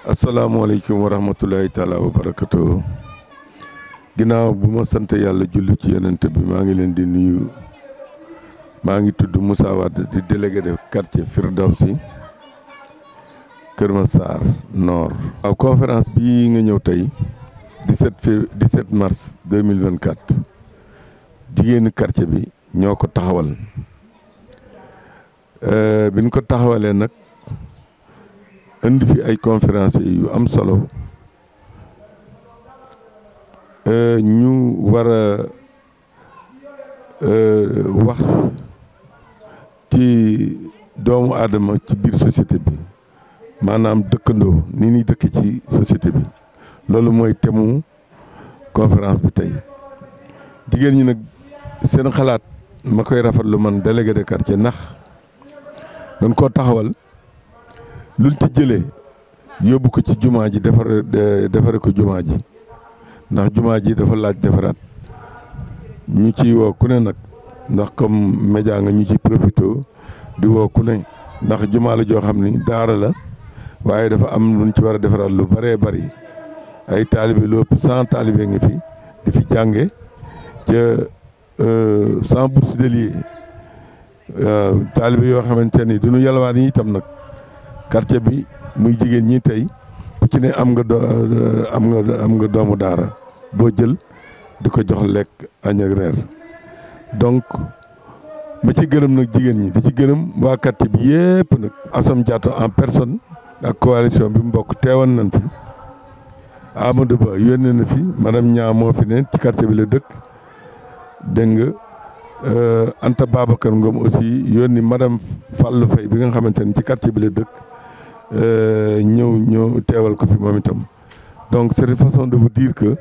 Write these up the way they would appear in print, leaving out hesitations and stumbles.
asalaamaaleykum wa rahmatulahi taala wa barakatuh. Ginnaaw bu ma sant yàlla julli ci yonent bi maa ngi leen di nuyu. maa ngi tudd Moussa Wade di délégué de quartier Firdawsi Kër Massar Nord. waaw conférence bii nga ñëw tey 17 mars 2024 jigéenu quartier bi ñoo ko taxawal bi ñu ko taxawalee nag indi fi ay conférence yu am solo ñu war a wax ci doomu aadama ci biir société bi maanaam dëkkandoo ni ñuy dëkk ci société bi loolu mooy thème conférence bi tey jigéen ñi nag seen xalaat ma koy rafetlu man délégué de quartier ndax dañ koo taxawal luñ ci jëlee yóbbu ko ci jumaa ji defare ko jumaa ji ndax jumaa ji dafa laaj defaraat ñu ciy woo ku ne nag ndax comme média nga ñu ci profité di woo ku ne ndax jumaa la joo xam ni daara la waaye dafa am luñ ci war a defaraat lu bëree bëri ay taalibe lu ëpp 100 taalibe ngi fi di fi jànge ca 100 bourses de lieu taalibe yoo xamante ni duñu yalwaan yi itam nag quartier bi muy jigéen ñi tey ku ci ne am nga doomu daara boo jël di ko jox lekk añ ak reer donc ma ci gërëm nag jigéen ñi di ci gërëm waa quartier bi yépp nag Assome Diatta en personne ak coalition bi mu bokk teewoon nañ fi Amadou Ba yónnee na fi madame Niang moo fi ne ci quartier bi la dëkk dégg nga Anta Babacar Ngom aussi yónni madame Fallou Faye bi nga xamante ne ci quartier bi la dëkk ñëw teewal ko fi moom itam donc c'est une façon de vous dire que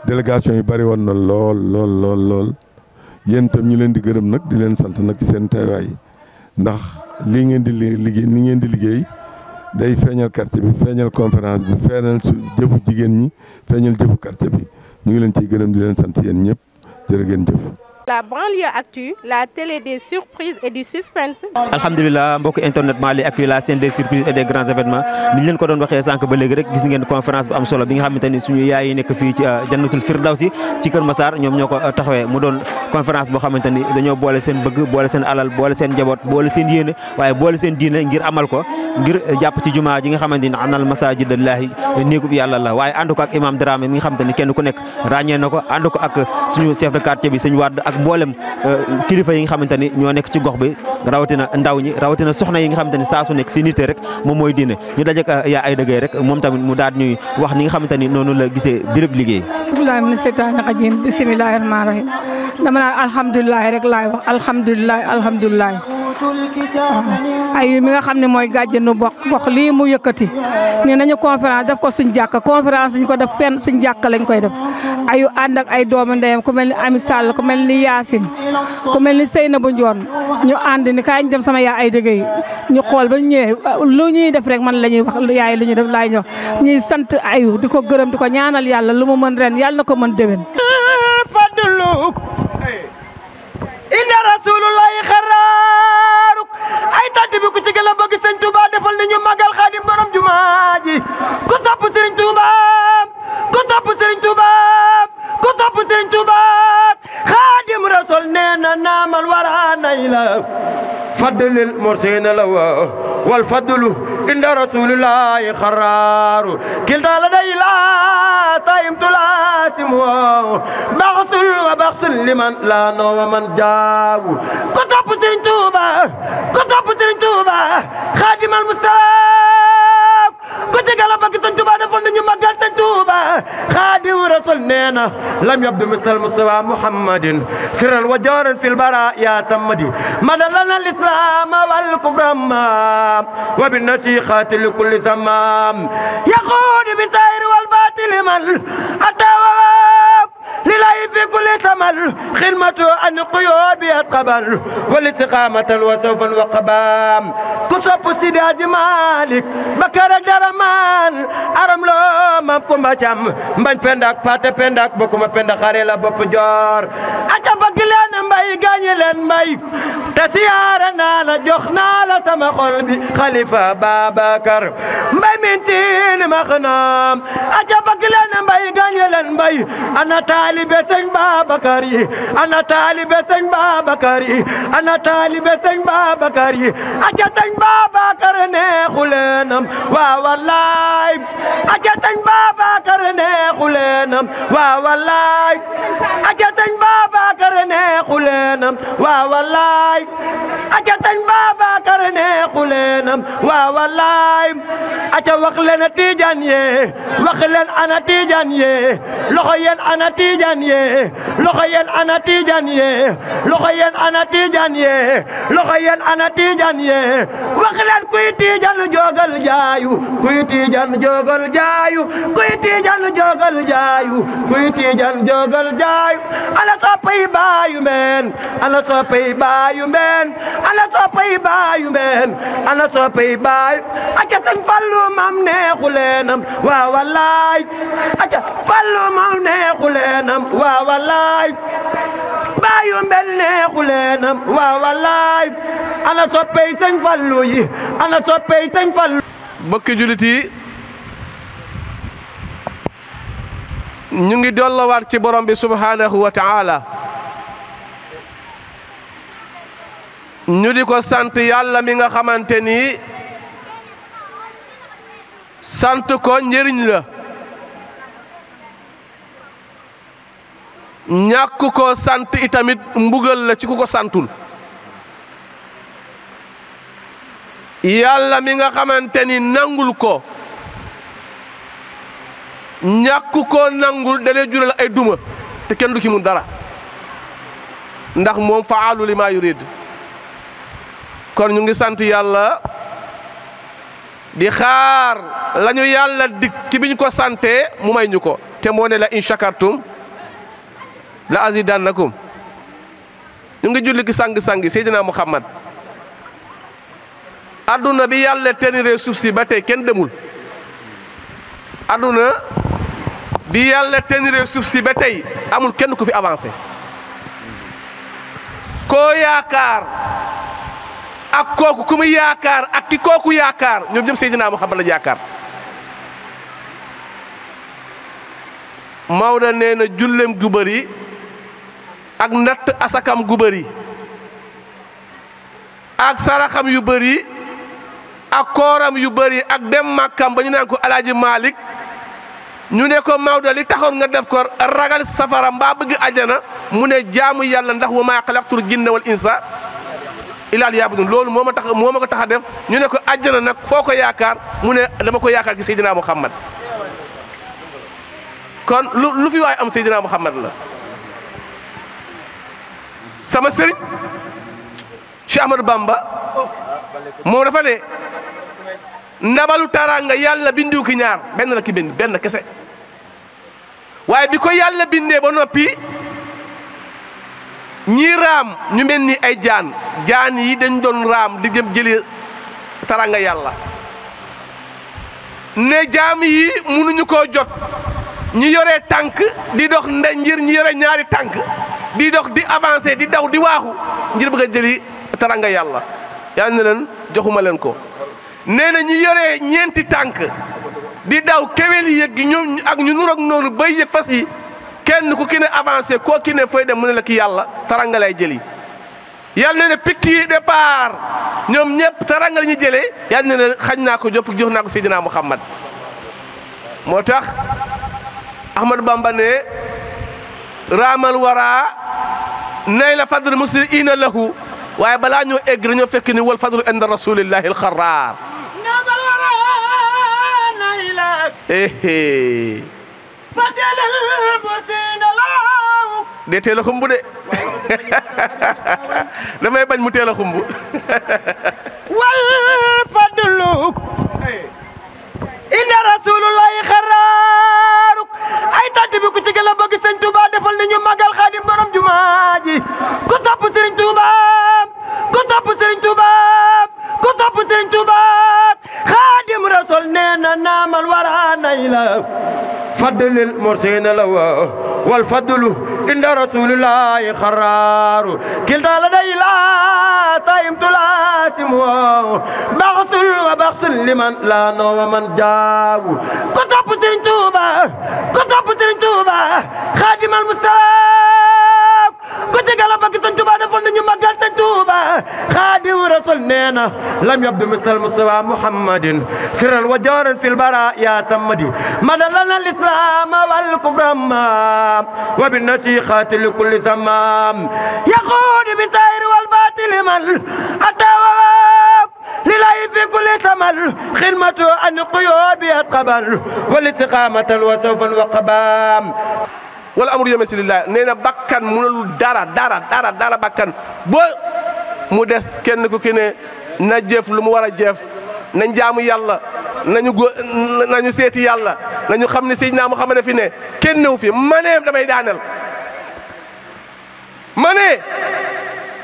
délégation yi bari woon na lool yéen itam ñu leen di gërëm nag di leen sant nag ci seen teewaay ndax lii ngeen di liggéey ni ngeen di liggéey day feeñal quartier bi feeñal conférence bi feeñal jëfu jigéen ñi feeñal jëfu quartier bi ñu ngi leen ciy gërëm di leen sant yéen ñëpp jërë ngeen jëf. La banlieue actu, la télé des surprises et du suspense. alhamdulilah mbokk internet Mali actu la scène des surprises et des grands événements ni ñu leen ko doon waxee sànq ba léegi rek gis ngeen conférence bu am solo bi nga xamante ni suñu yaay yi nekk fii ci jannatul firdawsi ci Kër Massar ñoom ñoo ko taxawee mu doon conférence boo xamante ni dañoo boole seen bëgg boole seen alal boole seen njaboot boole seen yéene waaye boole seen diine ngir amal ko ngir jàpp ci jumaa ji nga xamante ni anal masajidallahi néegub yàlla la waaye ànd ko ak imam Dramé mi nga xamante ni kenn ku nekk ràññee na ko ànd ko ak suñu chef de quartier bi suñu Wade ak mboolem kilifa yi nga xamante ni ñoo nekk ci gox bi rawatina ndaw ñi rawatina soxna yi nga xamante ni saa su nekk si nité rek moom mooy diine ñu dajek yaa ay dëggee rek moom tamit mu daal ñuy wax ni nga xamante ni noonu la gisee birëb liggéey. bismillahi mina seytaani rajim bismillahi rahmaani rahim dama naan alhamdulilah rek laay wax alhamdulilah ay mi nga xam ne mooy gàjjenu gox lii mu yëkkati ni nañu conférence def ko suñ jàkka conférence suñ ko def fenn suñ jàkka lañ koy def ayu ànd ak ay doomu ndeyam ku mel ni Ami Sall ku mel ni Yacine ku mel ni Seynabou Ndione ñu ànd ni kaay ñu dem sama yaa ay dëgg yi ñu xool ba ñëwee lu ñuy def rek man la ñuy wax yaay lu ñuy def laay ñu wax ñuy sant ayu di ko gërëm di ko ñaanal yàlla lu mu mën ren yàlla na ko mën déwén fadlu inna rasulullahi xaraaruk ay tant bi ku ci gën a bëgg sëñ Touba defal ni ñu magal xaadim borom jumaa ji ku sopp sëriñ Touba ku sopp sëriñ Touba ku sopp sëriñ Touba xaadim rasul nee na naamal wara nay la fadlil mursina la wal fadlu inda rasulillahi xaraaru kilta la day la tayim tulasim baxsul wa baxsul liman la no wa man jaawu ku sopp sëriñ Touba ku sopp sëriñ Touba xaadimal Mustafa ku ci gala bëgg sëriñ Touba defal nañu magal sëriñ Touba xaadim rasul nee na lam yabdu misal Mustafa Muhammadin sirran wa jawran fil bara ya samadi madalana al islam wal kufra wa bin nasikhati li kulli zamam yaqud bi sayr wal batil man atawa لله في كل ثمل خدمة عن القيوب أسقبل والاستقامة وسوفا وقبام كسب سيداج مالك بكر درمان أرم لو مبكم بجام من بندك بات بندك بكم بندك خارلا بفجار أجا بقلان مباي غاني لن مباي تسيارنا لا جوخنا لا sama xol bi Khalifa Babacar mbay mintiin maxnaam aca bëgg leen mbay gaañe leen mbay ana taalibe sëñ Babacar yi ana taalibe sëñ Babacar yi ana taalibe sëñ Babacar yi aca sëñ Babacar neexu leenam waa wallaay aca sëñ Babacar neexu leenam waa wallaay aca sëñ Babacar neexu leenam waa wallaay aca sëñ Babacar neexu leenam waa wallaay aca wax leen Tijaan yee wax leen ana Tijaan yee loxo yeen ana Tijaan yee loxo yeen ana Tijaan yee loxo yeen ana Tijaan yee loxo yeen ana Tijaan yee wax leen kuy Tijaan jogal jaayu kuy Tijaan jogal jaayu kuy Tijaan jogal jaayu kuy Tijaan jogal jaayu ana soppay baayu mbeen ana soppay baayu mbeen ana soppay baayu mbeen ana soppay baayu aca sëñ Fallu mam neexu leenam waa wallaay aca Fallu mam neexu leenam waa wallaay baayu mbeen neexu leenam waa wallaay ana soppay sëñ Fallu yi ana soppay sëñ Fallu mbokki jullit yi ñu ngi dollowaat ci borom bi subhanahu wa ta'ala ñu di ko sant yàlla mi nga xamante ni sant ko njëriñ la ñàkk ko sant itamit mbugal la ci ku ko santul yàlla mi nga xamante ni nangul ko ñàkk ko nangul dalee jural ay duma te kenn du ci mun dara ndax moom faalu li ma yurid kon ñu ngi sant yàlla di xaar lañu yàlla dig ci biñ ko sante mu may ñu ko te moo ne la in shakartum la azidannakum ñu ngi julli ki sang-sangi Seydina Muhammad adduna bi yàlla tenire suuf si ba tey kenn demul adduna bi yàlla tenire suuf si ba tey amul kenn ku fi avancé koo yaakaar ak kooku ku mu yaakaar ak ki kooku yaakaar ñoom ñëpp Seydina Muhammad la yaakaar Maodo nee na jullem gu bëri ak natt asakam gu bëri ak saraxam yu bëri ak kooram yu bëri ak dem màkkam ba ñu naan ko Alaaji Malik ñu ne ko Maodo li taxoon nga def ko ragal safara mbaa bëgg ajana mu ne jaamu yàlla ndax wa maa xalaqtul jinna wal insa illaa liya'budun loolu moo ma ko tax a def ñu ne ko ajjana nag foo ko yaakaar mu ne dama ko yaakaar ci Seydina Muhammad kon lu fi waay am Seydina Muhammad la sama sëriñ Cheikh Ahmadou Bamba moom dafa ne ndabalu taraanga yàlla bindiw ki ñaar benn la ki benn kese waaye bi ko yàlla bindee ba noppi ñii raam ñu mel ni ay jaan yi dañ doon raam di jëm jëli taranga yàlla ne jaam yi mënuñu koo jot ñi yore tànk di dox ngir ñi yore ñaari tànk di dox di avancer di daw di waaxu ngir bëgg a jëli taranga yàlla yàlla ne leen joxuma leen ko nee na ñi yore ñeenti tànk di daw kewel yi yëg gi ñoom ak ñu nuroog noonu bay yëg fas yi kenn ku ki ne avancé koo ki ne fooy dem mu ne la ki yàlla taranga lay jëli yàlla ne picc yi départ ñoom ñëpp taranga la ñuy jëlee yàlla ne xañ naa ko jox naa ko Seydina Muhammad moo tax Ahmadou Bamba ne raamal wara nay la fadl musliina lahu waaye balaa ñoo egg dañoo fekk ni wal fadlu inda rasulillahi alxaraar raamal wara nay la fadlul musliina lahu de teel a xumb de damay bañ mu teel a xumb wal fadlu inda rasulillahi xaraar ay tant bi ku ci gën a bëgg sëñ Touba defal ni ñu magal Xaadim borom jumaa ji ku sopp sëriñ Touba ku sopp sëriñ Touba ku sopp sëriñ Touba Xaadim Rasul nee na naamal wara nay la fadlil mursina la wa والفضل عند رسول الله خرار كلتا لدي لا تايم تلاسم بغس وبغس لمن لا نو ومن جاو كتب سرين توبا خادم المستوى كتب بك سرين توبا دفن نيو مغال سرين توبا خادم رسول نينا لم يبدو مثل المستوى محمد سرا وجارا في البراء يا سمدي مدلنا الاسلام والكفر وبالنسيخات لكل زمام يقود بسائر والباطل من أتى لله في كل ثمل خدمة عن القيوب أسقبل والاستقامة وسوفا وقبام والأمر يمثل الله نينا بكان منلو دارا بكان بو مودس كن كو كيني na jëf lu mu war a jëf nañ jaamu yàlla nañu seeti yàlla nañu xam ne Seydina Muhammad fi ne kenn néew fi maneem damay daaneel ma ne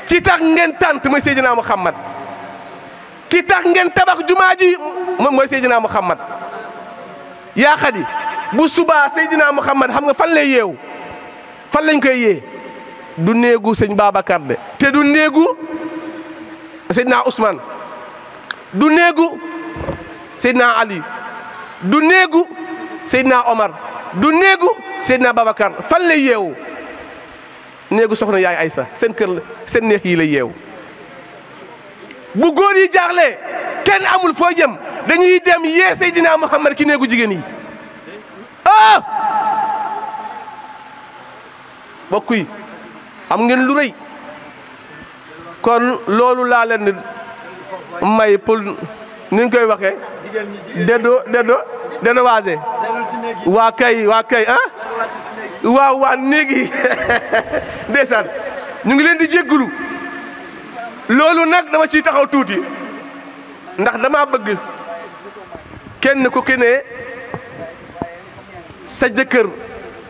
ci tax ngeen tant mooy Seydina Muhammad ki tax ngeen tabax jumaa ji moom mooy Seydina Muhammad yaa xadi bu subaa Seydina Muhammad xam nga fan lay yeewu fan lañ koy yee du néegu sëñ Babacar de te du néegu Seydina Ousmane du néegu Seydina Ali du néegu Seydina Omar du néegu Seydina Babacar fan lay yeewu néegu soxna yaay Aysa seen kër la seen néeg yi lay yeewu bu góor yi jaaxlee kenn amul foo jëm dañuy dem yee Seydina Muhammad ki néegu jigéen yi bokk yi am ngeen lu rëy kon loolu laa leen may pour ni ñu koy waxee dedo waase waa kay waa néegi ndeysaan ñu ngi leen di jéggulu loolu nag dama ciy taxaw tuuti ndax dama bëgg kenn ku ki ne sa jëkkër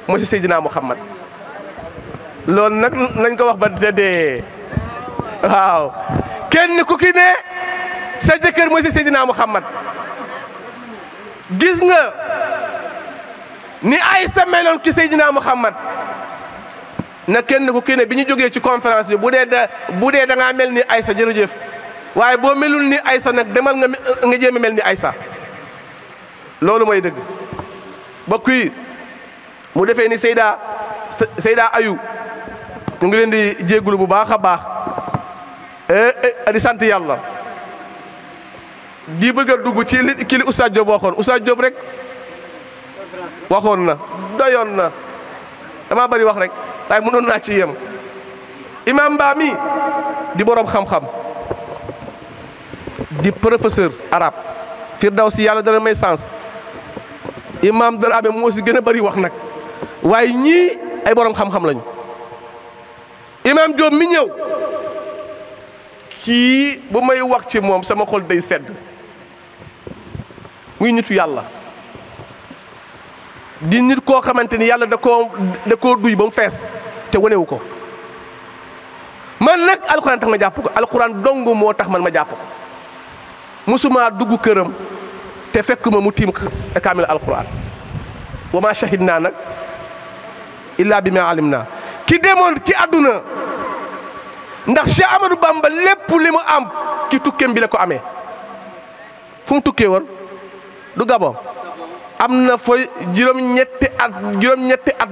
moo ci Seydina Muhammad loolu nag nañ ko wax ba dee waaw kenn ku ki ne sa jëkkër mooy si Seydina Muhammad gis nga ni Aysa meloon ki Seydina Muhammad na kenn ku ki ne bi ñu jógee ci conférence bi bu dee da ngaa mel ni Aysa jërëjëf waaye boo melul ni Aysa nag demal nga jéem a mel ni Aysa loolu mooy dëgg mbokk yi mu defee ni Seyda Ayu ñu ngi leen di jéggulu bu baax a baax di sant yàlla di bëgg a dugg ci li Oustaz Diop waxoon Oustaz Diop rek waxoon na doyoon na dama bari wax rek waaye mënoon naa ci yem imam Ba mi di borom xam-xam di professeur arabe Firdawsi yàlla dana may sens imam Dramé moo si gën a bari wax nag waaye ñii ay borom xam-xam lañu imam Diop mi ñëw kii bu may wax ci moom sama xol day sedd muy nitu yàlla di nit koo xamante ni yàlla da koo duy ba mu fees te wanewu ko man nag alxuraan tax ma jàpp ko alxuraan dong moo tax man ma jàpp ko musuma dugg këram te fekk ma mu tiim kaamil alxuraan wa ma shahid naa nag illa bi ma alim naa ki demoon ki àdduna ndax Cheikh Amadou Bamba lépp li mu am ki tukkeem bi la ko amee fu mu tukkee woon du Gabon am na fa juróom-ñetti at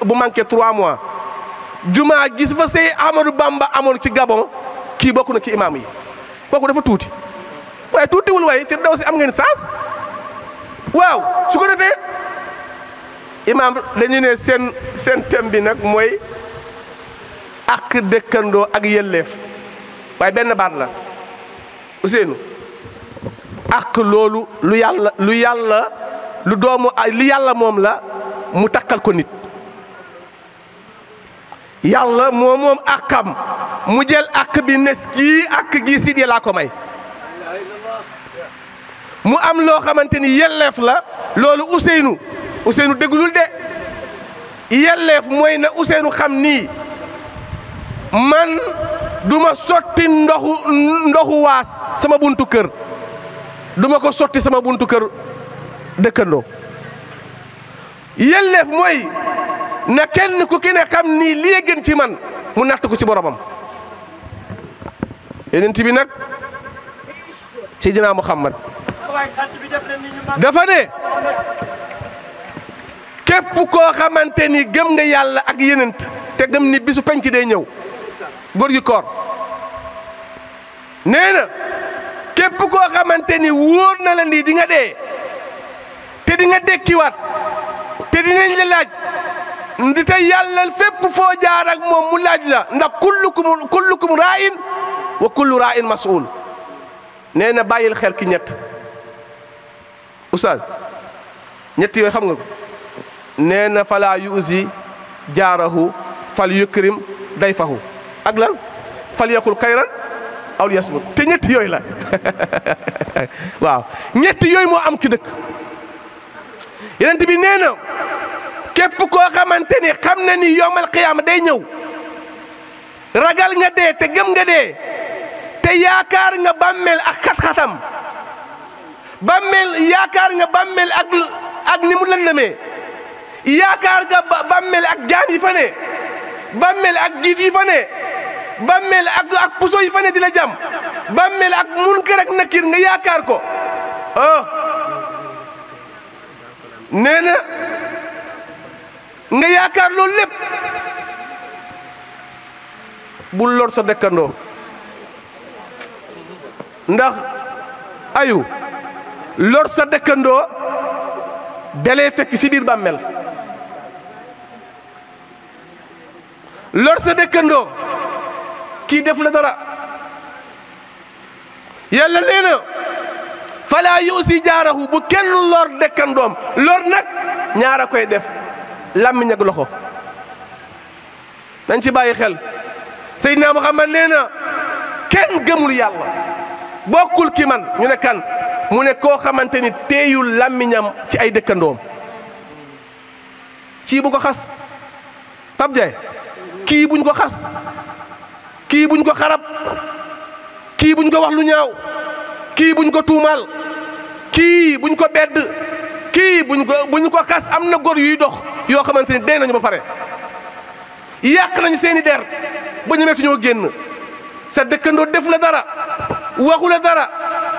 bu manqué 3 mois jumaa gis fa Sey Amadou Bamba amoon ci Gabon kii bokk na ki imaam yi kooku dafa tuuti waaye tuutiwul waaye Firdawsi am ngeen saas waaw su ko defee imaam dañu ne seen thème bi nag mooy ak dëkkandoo ak yelleef waaye benn baat la Ousseynou ak loolu li yàlla moom la mu takkal ko nit yàlla moom akam mu jël ak bi nes kii ak gi Sidi laa ko may mu am loo xamante ni yelleef la loolu Ousseynou déglul de yelleef mooy na Ousseynou xam nii man duma sotti ndoxu waas sama buntu kër duma ko sotti sama buntu kër dëkkandoo yelleef mooy na kenn ku ki ne xam ni lii gën ci man mu natt ko ci boromam. Yonent bi nag Seydina Muhammad dafa ne képp koo xamante ni gëm nga yàlla ak yonent te gëm ni bisu penc day ñëw góor gi koor nee na képp koo xamante ni wóor na la ni di nga dee te di nga dekkiwaat te dinañ la laaj ndi te yàlla fépp foo jaar ak moom mu laaj la ndax kullukum raa'in wa kullu raa'in mas'uul nee na bàyyil xel ki ñett oustaz ñett yooyu xam nga ko nee na falaa yuusi jaarahu fal yukrim dayfahu ak lan fal yakul xayran aw yasmut te ñett yooyu la waaw ñett yooyu moo am ki dëkk Yonent bi nee na képp koo xamante ni xam na ni yowmal qiyaama day ñëw ragal nga dee te gëm nga dee te yaakaar nga bàmmeel ak xat-xatam bàmmeel yaakaar nga bàmmeel ak ni mu lëndëmee yaakaar nga bàmmeel ak jaan yi fa ne bàmmeel ak jiit yi fa ne bàmmeel ak puso yi fa ne di la jam bàmmeel ak munkar ak nakir nga yaakaar ko nee na nga yaakaar loolu lépp bul lor sa dëkkandoo ndax ayu lor sa dëkkandoo dalee fekk ci biir bàmmeel lor sa dëkkandoo kii def la dara yàlla nee na falaa yuusi jaarahu bu kenn lor dëkkandoom lor nag ñaara koy def làmmiñ ak loxo nañ ci bàyyi xel Seydina Muhammad nee na kenn gëmul yàlla bokkul ki man ñu ne kan mu ne koo xamante ni teeyul làmmiñam ci ay dëkkandoom kii bu ko xas Pape Diaye kii buñ ko xas kii buñ ko xarab kii buñ ko wax lu ñaaw kii buñ ko tuumaal kii buñ ko bedd kii buñ ko xas am na góor yuy dox yoo xamante ni dee nañu ba pare yàq nañu seeni der ba ñu ñoo génn sa dëkkandoo def la dara waxu la dara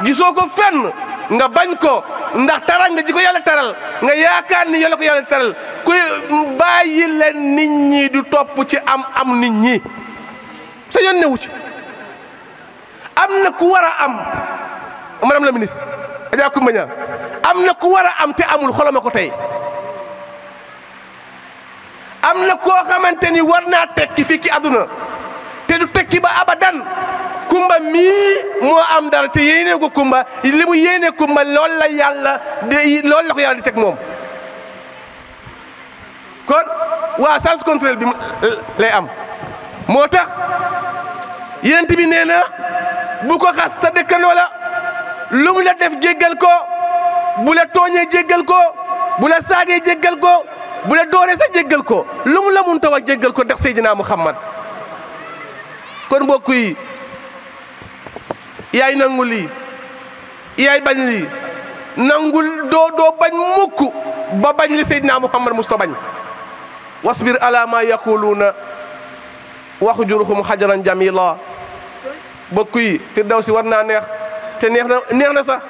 gisoo ko fenn nga bañ ko ndax taral nga ji ko yàlla taral nga yaakaar ni yàlla ko yàlla taral kuy bàyyi leen nit ñi du topp ci am nit ñi sa yoon newu ci am na ku war a am madame la ministre Adja Koumba Niang am na ku war a am te amul xolama ko tey am na koo xamante ni war naa tekki fii ki àdduna te du tekki ba abadan Kumba mii moo am dara te yéene ko Kumba li mu yéene Kumba loolu la yàlla loolu la ko yàlla di teg moom kon waa sens contraire bi lay am moo tax Yonent bi nee na bu ko xas sa dëkkandoo la lu mu la def jéggal ko bu la tooñee jéggal ko bu la saagee jéggal ko bu la dooree sa jéggal ko lu mu la mun taw a jéggal ko ndax Seydina Muhammad kon mbokk yi yaay nangu lii yaay bañ lii nangul doo bañ mukk ba bañ li Seydina Muhammad musta bañ wasbir ala ma yaquluuna waxjurhum hajaran jamila mbokk yi Firdawsi war naa neex te neex na sax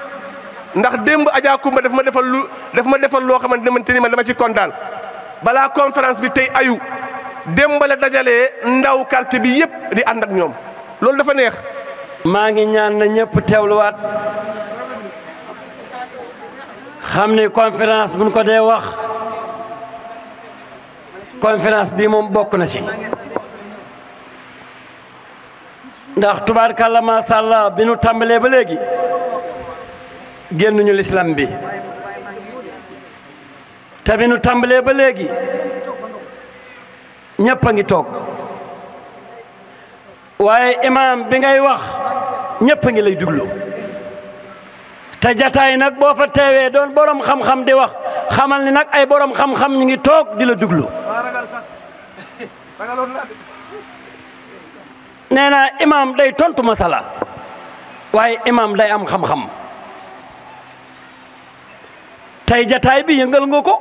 ndax démb Adja Koumba daf ma defal loo xamante ni man dama ci kontaan balaa conférence bi tey ayu démb la dajalee ndaw quartier bi yëpp di ànd ak ñoom loolu dafa neex. maa ngi ñaan na ñëpp teewluwaat xam ni conférence buñ ko dee wax conférence bi moom bokk na ci ndax tubaarkàlla macha allah bi nu tàmbalee ba léegi génnuñu l'islam bi te bi nu tàmbalee ba léegi ñëpp a ngi toog waaye imaam bi ngay wax ñëpp a ngi lay déglu te jataay nag boo fa teewee doon borom xam-xam di wax xamal ni nag ay borom xam-xam ñu ngi toog di la déglu nee naa imaam day tontu masala waaye imaam day am xam-xam tey jataay bi yëngal nga ko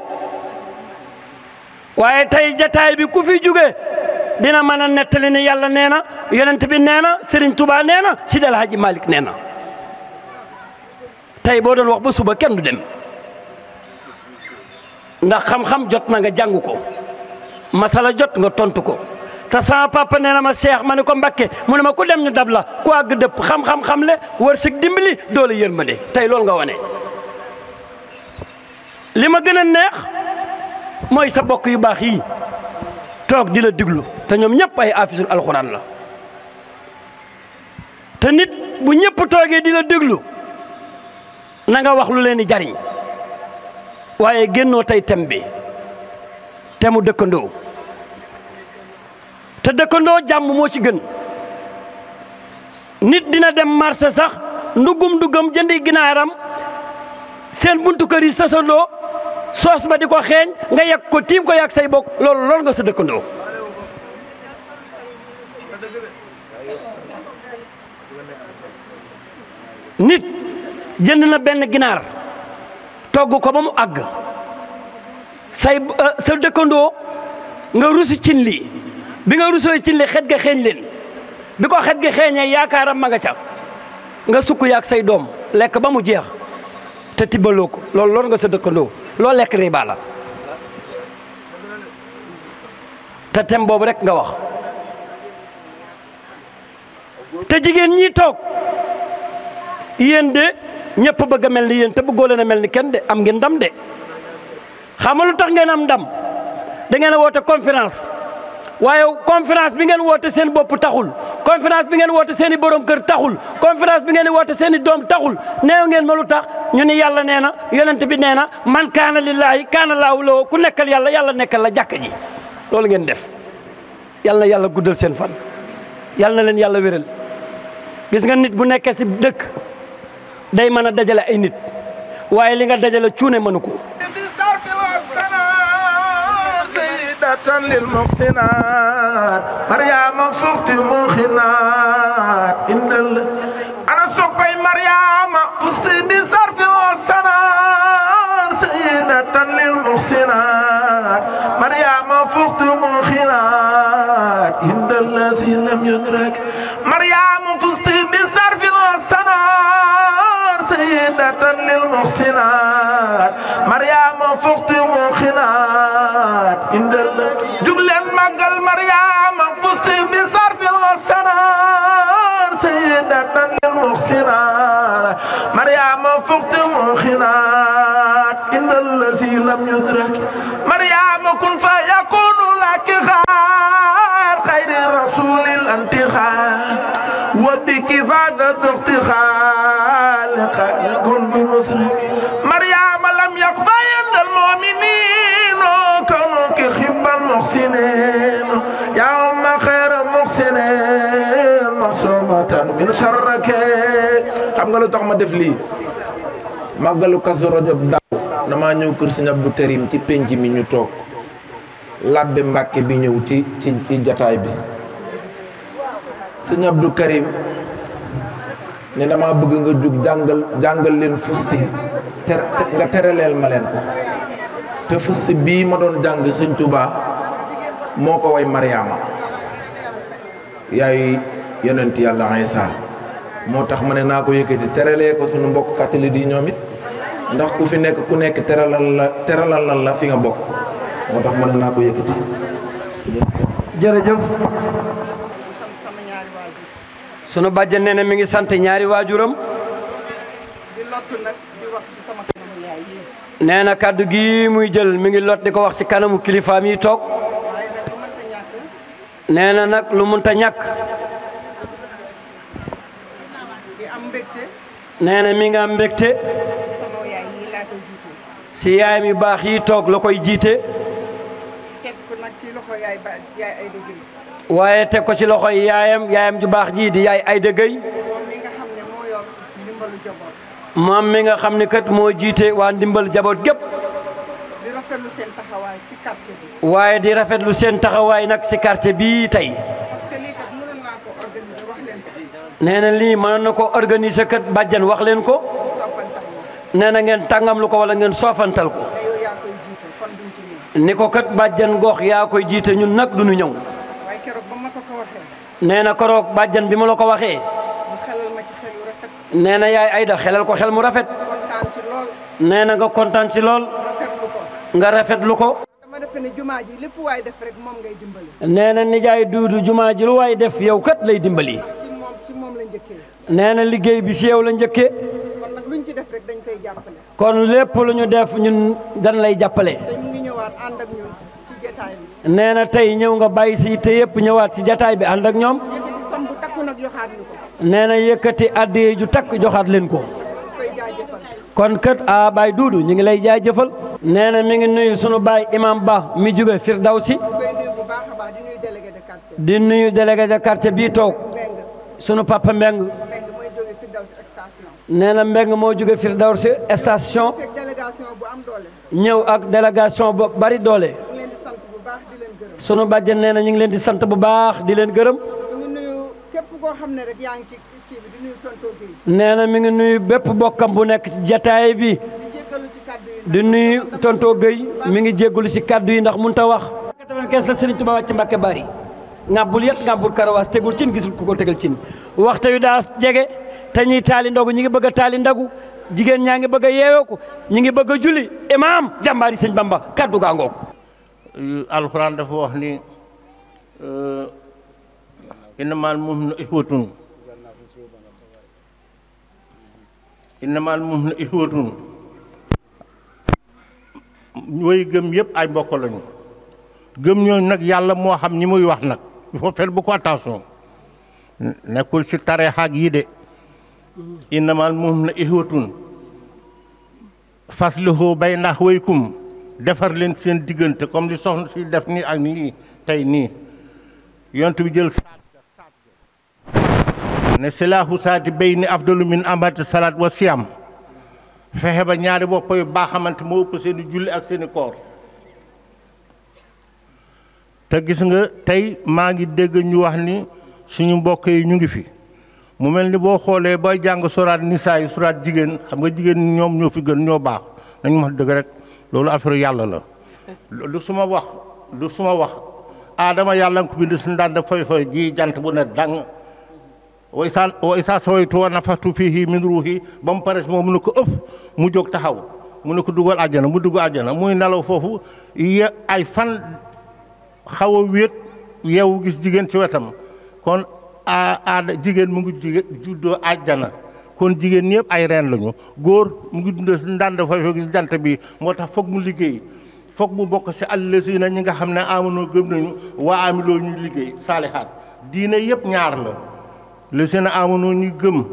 waaye tey jataay bi ku fi jóge dina mën a nettali ne yàlla nee na yonent bi nee na Serigne Touba nee na Seydi El Hadji Malick nee na tey boo doon wax ba suba kenn du dem ndax xam-xam jot na nga jàng ko masala jot nga tontu ko te sama papa nee na ma Cheikh ma ne ko Mbakke mu ne ma ku dem ñu dab la ku àgg dëpp xam-xam le wërsëg dimbali doole yërmande tey loolu nga wane. li ma gën a neex mooy sa bokk yu baax yi toog di la diglu te ñoom ñëpp ay afisul alxuraan la te nit bu ñëpp toogee di la déglu na nga wax lu leen di jariñ waaye génnoo tey tem bi te mu dëkkandoo te dëkkandoo jàmm moo ci gën nit dina dem marché sax ndugum jëndi ginaaram seen buntu kër yi sasandoo soos ba di ko xeeñ nga yegg ko tiim ko yàgg say bokk loolu nga sa dëkkandoo nit jënd na benn ginaar togg ko ba mu àgg sa dëkkandoo nga rusu cin li bi nga rusoo cin li xet ga xeeñ leen bi ko xet ga xeeñee yaakaaram ma nga ca nga sukk yaag say doom lekk ba mu jeex te tibbaloo ko loolu nga sa dëkkandoo loolu lekk riba la te tem boobu rek nga wax te jigéen ñi toog yéen de ñëpp bëgg a mel ni yéen te bëggoo leen a mel ni kenn de am ngeen ndam de xam nga lu tax ngeen am ndam da ngeen a woote conférence waaye conférence bi ngeen woote seen bopp taxul conférence bi ngeen woote seen i borom kër taxul conférence bi ngeen woote seen i doom taxul neew ngeen ma lu tax ñu ni yàlla nee na yonent bi nee na man kaana lillaahi kaana laahu lahu ku nekkal yàlla yàlla nekkal la jàkka ji loolu ngeen def yàlla na yàlla guddal seen fan yàlla na leen yàlla wéral gis nga nit bu nekkee si dëkk day mën a dajale ay nit waaye li nga dajale cuune mënu ko للمحسنات مريم فقت مخنات إن أنا سقي مريم فزت بصرف والسنات سيدة للمحسنات مريم فقت مخنات إن الذي لم يدرك مريم فزت بصرف والسنات سيدة للمحسنات مريم فقت مخنات إن جبلن مقل مريم فزت بصرف والسنار سيدة للمحسنات مريم فقت مخنات إن الذي لم يدرك مريم كن فيكون لك خير رسول الانتخاب وبك فادت اختخال كن بمسرك مريم لم يخفى عند المؤمنين كونك خب المحسنين يا أم خير المحسنين محسومة من شرك xam nga lu tax ma def lii màggalu Kazu Rajab daaw damaa ñëw kër Sëñ Abdou Karim ci penc mi ñu toog labbe Mbàkke bi ñëw ci jataay bi Sëñ Abdou Karim ne dama bëgg nga jug jàngal leen fusti nga teraleel ma leen ko te fusti bii ma doon jàng Sëñ Tuubaa moo ko way Mariama yaay yonent yàlla Iisaa moo tax ma ne naa ko yëkkati teralee ko sunu mbokk catholique yi ñoom it ndax ku fi nekk ku nekk teralal la fi nga bokk moo tax ma ne naa ko yëkkati. jërëjëf sunu bàjjen nee na mi ngi sant ñaari waajuram nee na kàddu gi muy jël mi ngi lot di ko wax ci kanamu kilifaam yi toog nee na nag lu munta ñàkk nee na mi nga am mbégte ci yaayam yu baax yi toog la koy jiite waaye teg ko ci loxo yaayam ju baax ji di yaay Ayda Gueye moom mi nga xam ne kat moo jiite waa ndimbal jaboot gépp waaye di rafetlu seen taxawaay nag ci quartier bii tey nee na lii mën na ko organiser kat bàjjan wax leen ko nee na ngeen tàngam lu ko wala ngeen soofantal ko ni ko kat bàjjan gox yaa koy jiite ñun nag du ñu ñëw. waaye keroog ba ma ko waxee. nee na keroog bàjjan bi ma la ko waxee. mu xelal ma ci xel yu rafet. nee na yaay Ayda xelal ko xel mu rafet. kontaan ci lool. nee na nga kontaan ci lool. rafetlu ko. nga rafetlu ko. dama defe ne jumaa ji lépp waay def rek moom ngay dimbali. nee na nijaay Duudu jumaa ji lu waay def yow kat lay dimbali. ci moom la njëkkee. nee na liggéey bi si yow la njëkkee. kon nag luñ ci def rek dañ koy jàppale. kon lépp lu ñu def ñun dañ lay jàppale. te mu ngi ñëwaat ànd ak ñun ci jataay bi. nee na tey ñëw nga bàyyi si te yëpp ñëwaat si jataay bi ànd ak ñoom. yëkkati som bu takku nag joxaat ñu ko. nee na yëkkati addiye ju takk joxaat leen ko. koy jaajëfal. kon kat a baay Duudu ñu ngi lay jaajëfal. nee na mi ngi nuyu sunu baay imam Ba mi jóge Firdawsi. koy nuyu bu baax a baax di nuyu délégué de quartier. di nuyu délégué de quartier bii toog. sunu papa Mbeng. Mbeng mooy jóge Firdawsi station. nee na Mbeng moo jóge Firdawsi station. fekk délégation bu am doole. ñëw ak délégation bu bari doole. ñu ngi leen di sant bu baax di leen gërëm. sunu bàjjen nee na ñu ngi leen di sant bu baax di leen gërëm. ñu ngi nuyu képp koo xam ne rek yaa ngi ci kii bi di nuyu tonton Guèye. nee na mi ngi nuyu bépp bokkam bu nekk ci jataay bi. di jéggalu ci kàddu yi. di nuyu tonton Guèye mi ngi jéggalu ci kàddu yi ndax mënut a wax. 95 la Serigne Touba wàcc Mbàkke Bari ngàbbul yet ngàbbul karawaas tegul cin gisul ku ko tegal cin waxtu wi daa jege te ñuy taali ndogu ñi ngi bëgg a taali ndagu jigéen ñaa ngi bëgg a yeewoo ñi ngi bëgg a julli imaam jàmbaari sëñ Bamba kaddu gaa ngoog. alxuraan dafa wax ni innamal mu'minuuna ixwatun way gëm yëpp ay mbokk lañu gëm ñooñu nag yàlla moo xam ñi muy wax nag il faut faire beaucoup attention nekkul ci tariixa yi de innamal mu'minuuna ixwatun faslihu bayna axawaykum defar leen seen diggante comme li soxna si def nii ak nii tey nii yonent bi jël saat ne silaahu saati bayni afdalu min amati salaat wa siyam fexe ba ñaari bopp yu baa xamante moo ëpp seen i julli ak seen i koor te gis nga tey maa ngi dégg ñu wax ni suñu mbokk yi ñu ngi fi mu mel ni boo xoolee booy jàng suraat nisaa yi suraat jigéen xam nga jigéen ñoom ñoo fi gën ñoo baax nañu wax dëgg rek loolu affaire yàlla la du suma wax aadama yàlla nga ko bind si ndànd foy ji jant bu ne dang wa isaa sawaytu wa nafaxtu fiihi min ruuhi ba mu pare moom mu ne ko ëf mu jóg taxaw mu ne ko dugal àjjana mu dugg àjjana muy nelaw foofu ay fan xaw a wéet yeewu gis jigéen ci wetam kon aada jigéen mu ngi juddoo àjjana kon jigéen ñëpp ay reen lañu góor mu ngi dund si ndànd foy gis jant bi moo tax foog mu liggéey foog mu bokk si allazina ñi nga xam ne amanoo gëm nañu waa amiloo ñu liggéey saalihaat diine yëpp ñaar la lazina amanoo ñu gëm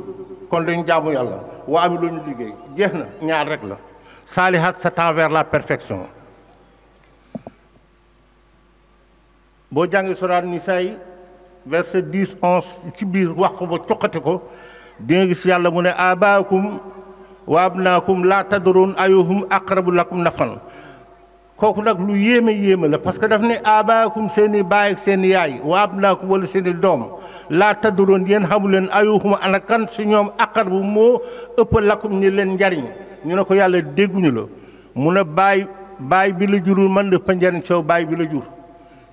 kon dañu jaamu yàlla waa amiloo ñu liggéey jeex na ñaar rek la saalihaat c'est envers la perfection boo jàngi suraat Nisaa yi verset 10 11 ci biir wax fa ba coqati ko di nga gis yàlla mu ne abaakum wa abnaakum laa tadruun ayyuhum aqrabu lakum nafan kooku nag lu yéeme la parce que daf ne abaakum seen i baay ak seen i yaay wa abnaakum wala seen i doom laa tadruun yéen xamu leen ayyuhum ana kan si ñoom aqrabu moo ëpp lakum ni leen njariñ ñu ne ko yàlla dégguñu la mu ne baay bi la jurul man de pa njariñ sew baay bi la jur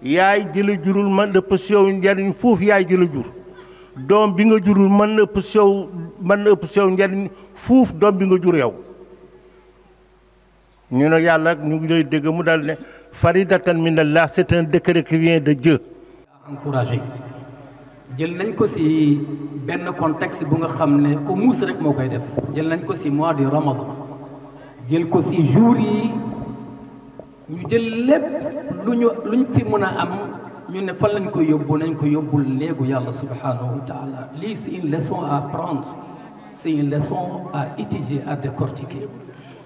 yaay ji la jurul man ëpp sew njariñ foofu yaay ji la jur doom bi nga jurul man ëpp sew njariñ fuuf doom bi nga jur yow ñu ne yàlla ñu ngi lay dégg mu dal ne faridatan minallah c'est un décret qui vient de Dieu. encouragé jël nañ ko ci benn contexte bu nga xam ne ku muus rek moo koy def jël nañ ko ci mois de Ramadan jël ko ci jour yi ñu jël lépp luñ fi mën a am ñu ne fan lañ ko yóbbu nañ ko yóbbul néegu yàlla subhanahu wa taala lii c'est une leçon à prendre c'est une leçon à étudier à décortiquer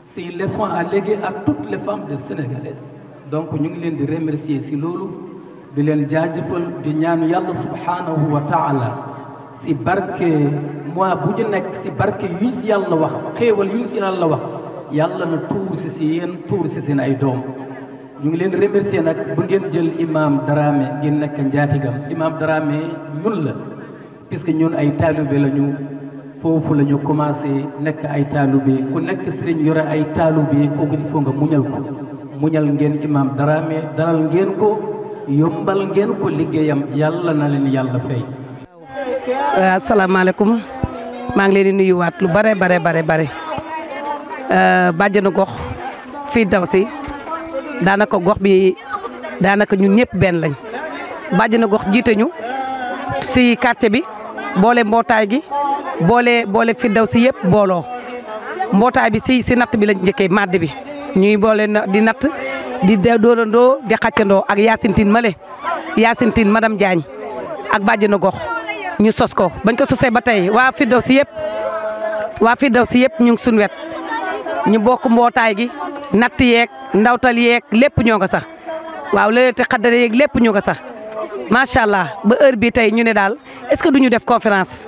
c'est une leçon à léguer à toutes les femmes de sénégalaises donc ñu ngi leen di remercier ci loolu di leen jaajëfal di ñaanu yàlla subhanahu wa taala ci barke mois bu ñu nekk ci barke yuñ ci yàlla wax xéewal yuñ ci yàlla wax yàlla na tuur ci yéen tuur ci seen ay doom ñu ngi leen di remercier nag ba ngeen jël imam Dramé ngeen nekk njaatigam imam Dramé ñun la puisque ñun ay taalibe lañu foofu la ñu commencé nekk ay taalibe ku nekk sëriñ yore ay taalibe kooku il faut nga muñal ko muñal ngeen imam Dramé dalal ngeen ko yombal ngeen ko liggéeyam yàlla na leen yàlla fay. asalaamaaleykum maa ngi leen di nuyuwaat lu bare bàjjenu gox Firdawsi daanaka gox bi daanaka ñun ñëpp benn lañ bàjjenu gox jiite ñu si quartier bi boole mbootaay gi boole Firdawsi yëpp booloo mbootaay bi si natt bi lañ njëkkee madd bi ñuy boole di natt di dóorandoo di xàccandoo ak Yacine Male Yacine Tine madame Diagne ak bàjjenu gox ñu sos ko bañ ko sosee ba tey waa Firdawsi yëpp ñu ngi suñu wet ñu bokk mbootaay gi natt yeeg ndawtal yeeg lépp ñoo nga sax waaw léeg te xaddare yeeg lépp ñoo nga sax macha allah ba heure bi tey ñu ne daal est-ce que duñu def conférence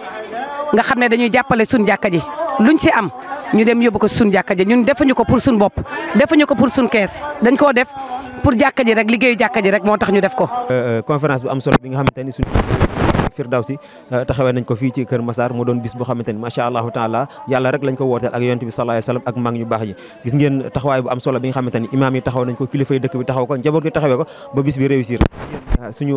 nga xam ne dañuy jàppale suñu jàkka ji luñ ci am ñu dem yóbbu ko suñu jàkka ji ñun defuñu ko pour suñu bopp defuñu ko pour suñu kees dañ koo def pour jàkka ji rek liggéeyu jàkka ji rek moo tax ñu def ko. conférence bu am solo bi nga xamante ni suñu Firdawsi taxawee nañ ko fii ci Kër Massar mu doon bis boo xamante ni macha allahu taala yàlla rek lañ ko wooteel ak yonent bi sallallahu alayhi wasallam ak mag ñu baax ji gis ngeen taxawaay bu am solo bi nga xamante ni imaam yi taxaw nañ ko kilifa yi dëkk bi taxaw ko njaboot gi taxawee ko ba bis bi réussir suñu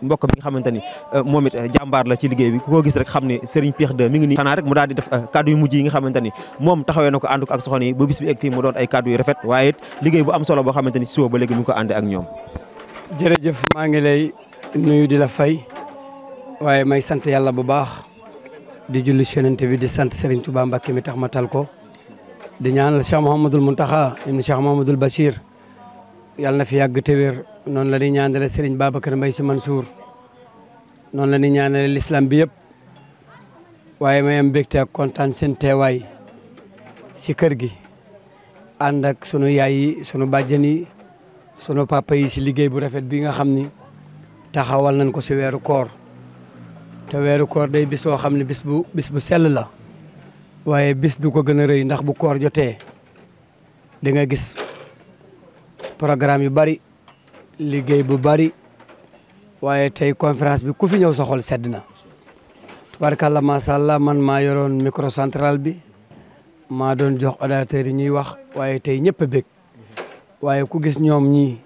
mbokk bi nga xamante ni moom it jàmbaar la ci liggéey bi ku ko gis rek xam ne Serigne Peex 2 mi ngi nii xanaa rek mu daal di def kaddu yu mujj yi nga xamante ni moom taxawee na ko ànd ko ak soxna yi ba bis bi egg fii mu doon ay kaddu yu rafet waaye it liggéey bu am solo boo xamante ni suba ba léegi mi ngi ko àndee ak ñoom. jërëjëf maa ngi lay nuyu di la fay waaye may sant yàlla bu baax di julli Yonent bi di sant Serigne Touba Mbacké mi tax ma tal ko di ñaanal Cheikh Mouhamadoul Mountakha ibn Cheikh Mouhamadoul Bachir yàlla na fi yàgg te wér noonu la ñuy ñaanale Serigne Babacar Mbaye Sy Mansour noonu la ñuy ñaanale l'islam bi yëpp waaye may am mbégte ak kontaan seen teewaay si kër gi ànd ak sunu yaay yi sunu bàjjen yi sunu papa yi si liggéey bu rafet bi nga xam ni taxawal nañ ko si weeru koor te weeru koor day bis boo xam ne bis bu sell la waaye bis du ko gën a rëy ndax bu koor jotee di nga gis programme yu bari liggéey bu bari waaye tey conférence bi ku fi ñëw sa xol sedd na tubaarkàlla macha allah man maa yoroon microcentral bi maa doon jox orateur yi ñuy wax waaye tey ñëpp a bég waaye ku gis ñoom ñii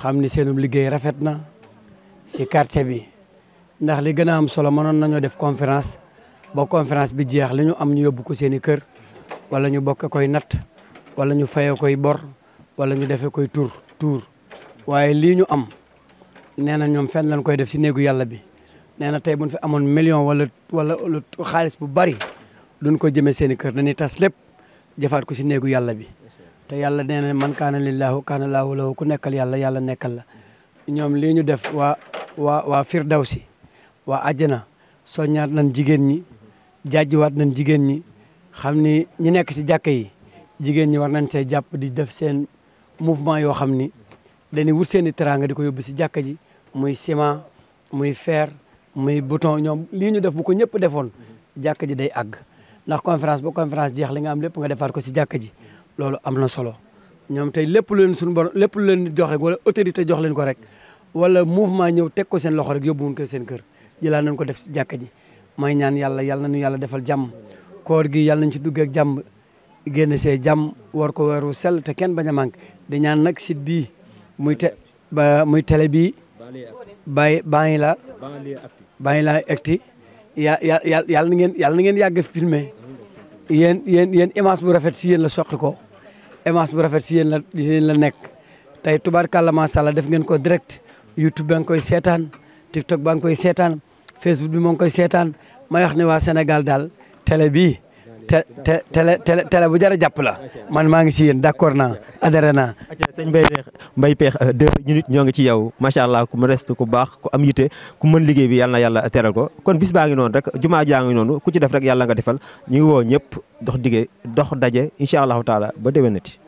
xam ni seenum liggéey rafet na si quartier bi ndax li gën a am solo mënoon nañoo def conférence ba conférence bi jeex li ñu am ñu yóbbu ko seen i kër wala ñu bokk koy natt wala ñu fayee koy bor wala ñu defee koy tuur waaye lii ñu am nee na ñoom fenn lañ koy def si néegu yàlla bi nee na tey buñ fi amoon million wala xaalis bu bari duñ ko jëmee seen i kër dañuy tas lépp jëfaat ko si néegu yàlla bi te yàlla nee na man kaana lillaahu kaana laahu lahu ku nekkal yàlla yàlla nekkal la ñoom lii ñu def waa Firdawsi waa àjjana soññaat nañ jigéen ñi jaajiwaat nañ jigéen ñi xam ni ñi nekk si jàkka yi jigéen ñi war nañ see jàpp di def seen mouvement yoo xam ni dañuy wut seen i teraanga di ko yóbbu si jàkka ji muy ciment muy fer muy bouton ñoom lii ñu def bu ko ñëpp defoon jàkka ji day àgg ndax conférence ba conférence jeex li nga am lépp nga defaat ko si jàkka ji loolu am na solo ñoom tey lépp lu leen suñu borom lépp lu leen jox rek wala autorité jox leen ko rek wala mouvement ñëw teg ko seen loxo rek yóbbu woon ko seen kër jëlaat nañ ko def si jàkka ji may ñaan yàlla nañu yàlla defal jàmm koor gi yàlla nañ ci dugg ak jàmm génn see jàmm war ko weeru sell te kenn bañ a manqué di ñaan nag site bii muy télé bii bàyyi la acti yàlla na ngeen yàgg filmé yéen image bu rafet si yéen la soqi ko image bu rafet si yéen la nekk tey tubaarkàlla macha allah def ngeen ko direct YouTube ba nga koy seetaan TikTok ba nga koy seetaan Facebook bi moo ngi koy seetaan may wax ne waa Sénégal daal télé bii télé bu jar a jàpp la man maa ngi si yéen d'accord naa adhéré naa. sëñ Mbaye Peex 2 minutes ñoo ngi ci yow macha allah ku modeste ku baax ku am yitte ku mën liggéey bi yàlla na yàlla teral ko kon bis baa ngi noonu rek jumaa jaa ngi noonu ku ci def rek yàlla nga defal ñu ngi woo ñëpp dox daje incha allahu taala ba déwénati.